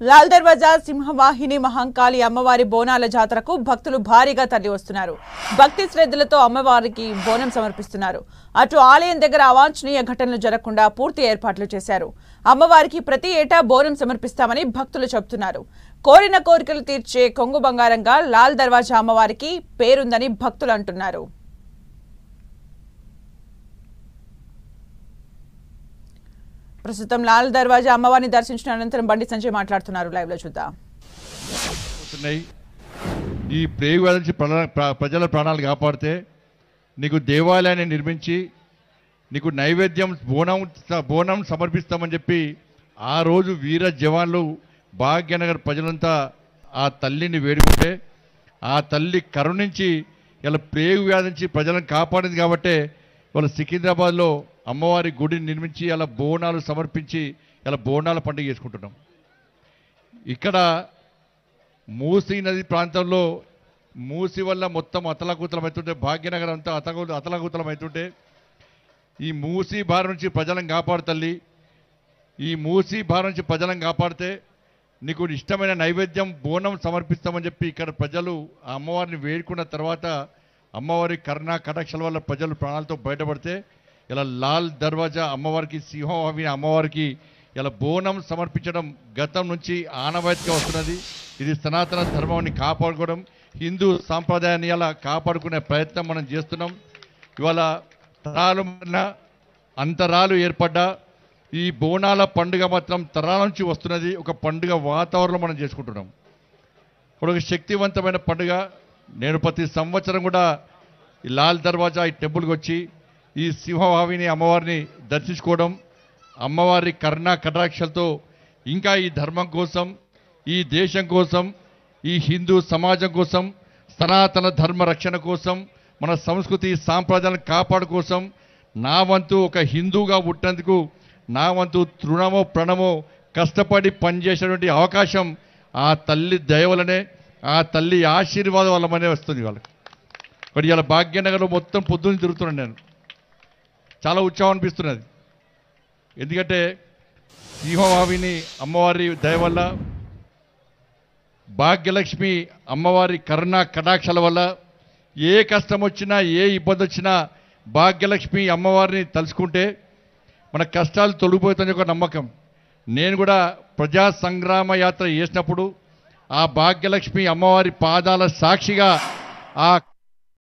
లాల్ దర్వాజా సింహవాహిని మహంకాళి అమ్మవారి బోనాల జాతరకు భక్తులు భారీగా తరలివస్తున్నారు. భక్తి శ్రద్ధలతో అమ్మవారికి బోనం సమర్పిస్తున్నారు. అటు ఆలయం దగ్గర అవాంఛనీయ ఘటనలు జరగకుండా పూర్తి ఏర్పాట్లు చేశారు. అమ్మవారికి ప్రతి ఏటా బోనం సమర్పిస్తామని భక్తులు చెబుతున్నారు. కోరిన కోరికలు తీర్చే కొంగు బంగారంగా లాల్ దర్వాజా అమ్మవారికి పేరుందని భక్తులు అంటున్నారు. ప్రస్తుతం లాల్ దర్వాజా అమ్మవారిని దర్శించిన అనంతరం బండి సంజయ్ మాట్లాడుతున్నారు. లైవ్ లో చూద్దాం. ఈ ప్లేగ్ వ్యాధి నుంచి ప్రజల ప్రాణాలు కాపాడితే నీకు దేవాలయాన్ని నిర్మించి నీకు నైవేద్యం బోనం సమర్పిస్తామని చెప్పి ఆ రోజు వీర జవాన్లు భాగ్యనగర్ ప్రజలంతా ఆ తల్లిని వేడుకుంటే ఆ తల్లి కరుణించి ఇలా ప్లేగ్ వ్యాధి నుంచి ప్రజలను కాపాడింది కాబట్టి వాళ్ళ సికింద్రాబాద్లో అమ్మవారి గుడిని నిర్మించి అలా బోనాలు సమర్పించి ఇలా బోనాల పండుగ చేసుకుంటున్నాం. ఇక్కడ మూసీ నది ప్రాంతంలో మూసి వల్ల మొత్తం అతలాకుతలం అవుతుంటే భాగ్యనగరం అంతా అతలాకుతలం అవుతుంటే ఈ మూసీ బారి నుంచి ప్రజలను కాపాడు తల్లి. ఈ మూసీ బారి నుంచి ప్రజలను కాపాడితే నీకు ఇష్టమైన నైవేద్యం బోనం సమర్పిస్తామని చెప్పి ఇక్కడ ప్రజలు ఆ అమ్మవారిని వేడుకున్న తర్వాత అమ్మవారి కరుణా కటాక్షల వల్ల ప్రజలు ప్రాణాలతో బయటపడితే ఇలా లాల్ దర్వాజా అమ్మవారికి సింహవాహిని అమ్మవారికి ఇలా బోనం సమర్పించడం గతం నుంచి ఆనవాయితీగా వస్తున్నది. ఇది సనాతన ధర్మాన్ని కాపాడుకోవడం హిందూ సాంప్రదాయాన్ని ఇలా కాపాడుకునే ప్రయత్నం మనం చేస్తున్నాం. ఇవాళ తరాలు అంతరాలు ఏర్పడ్డా ఈ బోనాల పండుగ మాత్రం తరాల నుంచి వస్తున్నది. ఒక పండుగ వాతావరణం మనం చేసుకుంటున్నాం. ఇప్పుడు ఒక శక్తివంతమైన పండుగ. నేను ప్రతి సంవత్సరం కూడా ఈ లాల్ దర్వాజా ఈ టెంపుల్కి వచ్చి ఈ సింహవాహిని అమ్మవారిని దర్శించుకోవడం, అమ్మవారి కరుణా కటాక్షలతో ఇంకా ఈ ధర్మం కోసం, ఈ దేశం కోసం, ఈ హిందూ సమాజం కోసం, సనాతన ధర్మ రక్షణ కోసం, మన సంస్కృతి సాంప్రదాయాలను కాపాడు కోసం నా వంతు ఒక హిందూగా పుట్టినందుకు నా వంతు తృణమో ప్రణమో కష్టపడి పనిచేసేటువంటి అవకాశం ఆ తల్లి దయ వల్లనే, ఆ తల్లి ఆశీర్వాదం వల్లనే వస్తుంది వాళ్ళకి. మరి ఇలా భాగ్యనగర్లో మొత్తం పొద్దున్న తిరుగుతున్నాను నేను. చాలా ఉత్సాహం అనిపిస్తున్నది. ఎందుకంటే సింహవాహిని అమ్మవారి దయ వల్ల, భాగ్యలక్ష్మి అమ్మవారి కరుణా కటాక్షల వల్ల ఏ కష్టం వచ్చినా ఏ ఇబ్బంది వచ్చినా భాగ్యలక్ష్మి అమ్మవారిని తలుచుకుంటే మన కష్టాలు తొలగిపోతుందని ఒక నమ్మకం. నేను కూడా ప్రజా సంగ్రామ యాత్ర చేసినప్పుడు ఆ భాగ్యలక్ష్మి అమ్మవారి పాదాల సాక్షిగా ఆ